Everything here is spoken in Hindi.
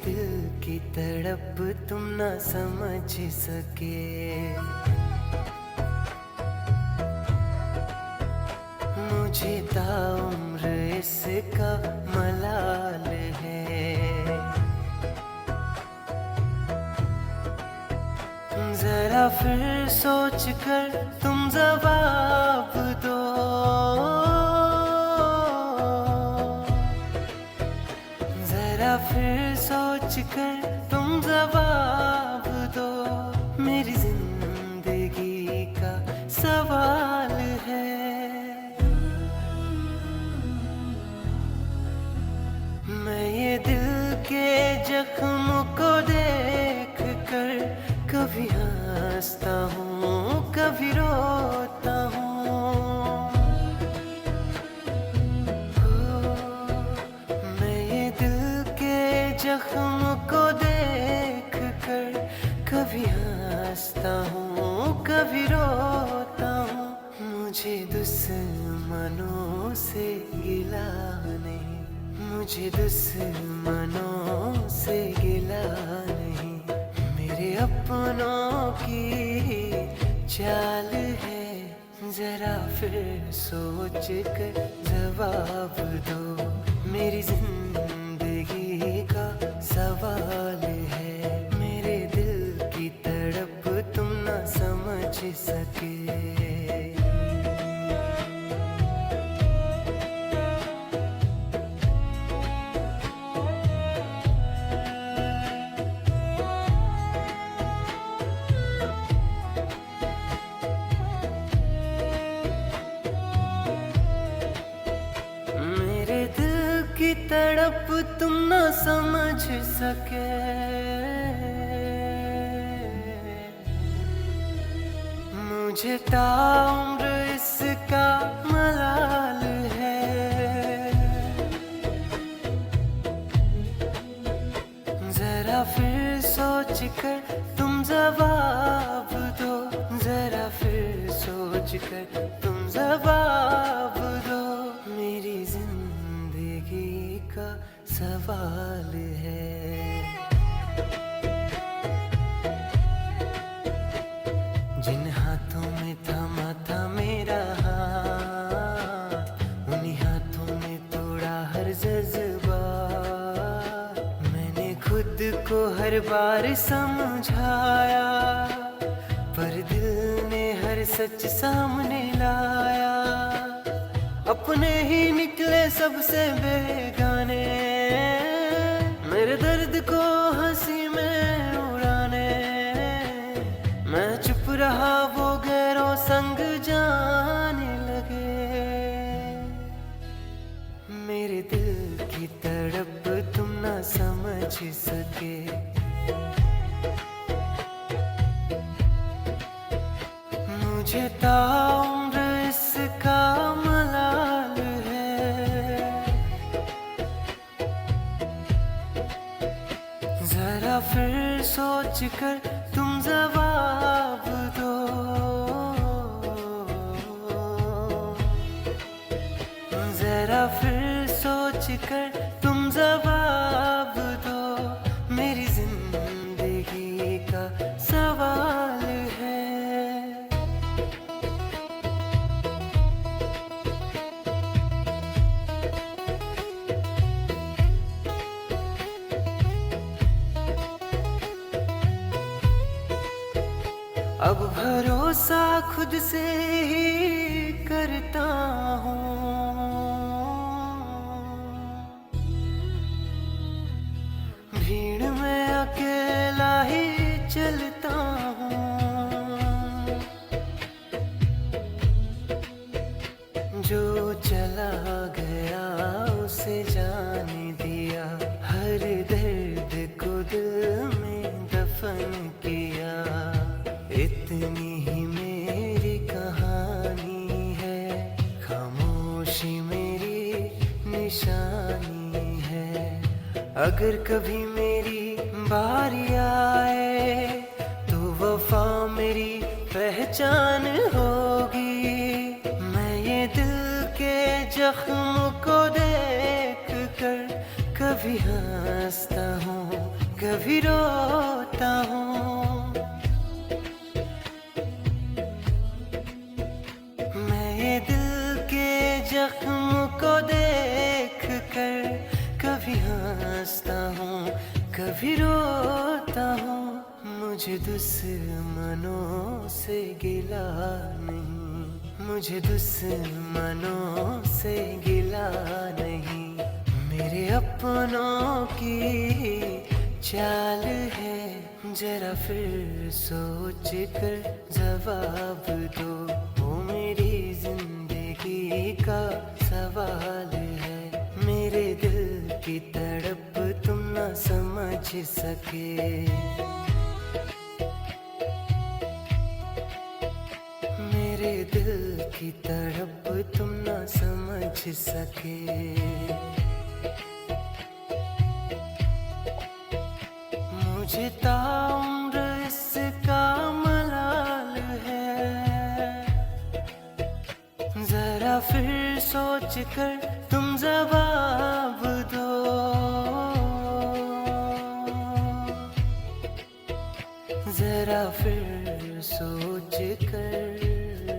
दिल की तड़प तुम ना समझ सके। मुझे ताउम्र इसका मलाल है। जरा फिर सोच कर तुम जवाब दो। जरा फिर सोच कर तुम जवाब दो। मेरी जिंदगी का सवाल है। मैं ये दिल के जख्म को देख कर कभी हंसता हूँ कभी रोता हूँ। मैं ये दिल के जख्म को देख कर कभी हंसता हूँ कभी रोता हूँ। मुझे दुश्मनों से गिला नहीं, मुझे दुश्मनों से गिला नहीं। मेरे अपनों की चाल है। जरा फिर सोच कर जवाब दो। मेरी जिंदगी का सवाल है। मेरे दिल की तड़प तुम ना समझ सके। की तड़प तुम ना समझ सके। मुझे ताउम्र इसका मलाल है। जरा फिर सोच कर तुम जवाब दो। जरा फिर सोच कर तुम जवाब दो। मेरी जिंदगी का सवाल है। जिन हाथों में थमा था मेरा हाथ, उन्हीं हाथों ने तोड़ा हर जज्बा। मैंने खुद को हर बार समझाया, पर दिल ने हर सच सामने लाया। अपने ही निकले सबसे बेगाने, मेरे दर्द को हंसी में उड़ाने। मैं चुप रहा, वो गैरों संग जाने लगे। मेरे दिल की तड़प तुम ना समझ सके। मुझे ताउम्र इसका मलाल है। जरा फिर सोच कर तुम जवाब दो। जरा फिर सोच कर तुम जवाब दो। मेरी जिंदगी का सवाल है। अब भरोसा खुद से ही करता हूँ। भीड़ में अकेला ही चलता हूँ। जो चला गया उसे जाने दिया, हर दर्द को दिल में दफन किया। इतनी ही मेरी कहानी है, खामोशी मेरी निशानी है। अगर कभी मेरी बारी आए तो वफा मेरी पहचान होगी। मैं ये दिल के जख्म को देख कर कभी हंसता हूँ कभी रोता हूँ। मैं ये दिल के जख्म को देख कर कभी हंसता हूँ, कभी रोता हूँ। मुझे दुश्मनों से गिला नहीं, मुझे दुश्मनों से गिला नहीं। मेरे अपनों की चाल है, जरा फिर सोच कर जवाब दो। वो मेरी जिंदगी का सवाल है, मेरे दिल की तड़प तुम ना समझ सके। मेरे दिल की तड़प तुम ना समझ सके। मुझे ताउम्र इसका मलाल है, जरा फिर सोच कर तुम जवाब दो। जरा फिर सोच कर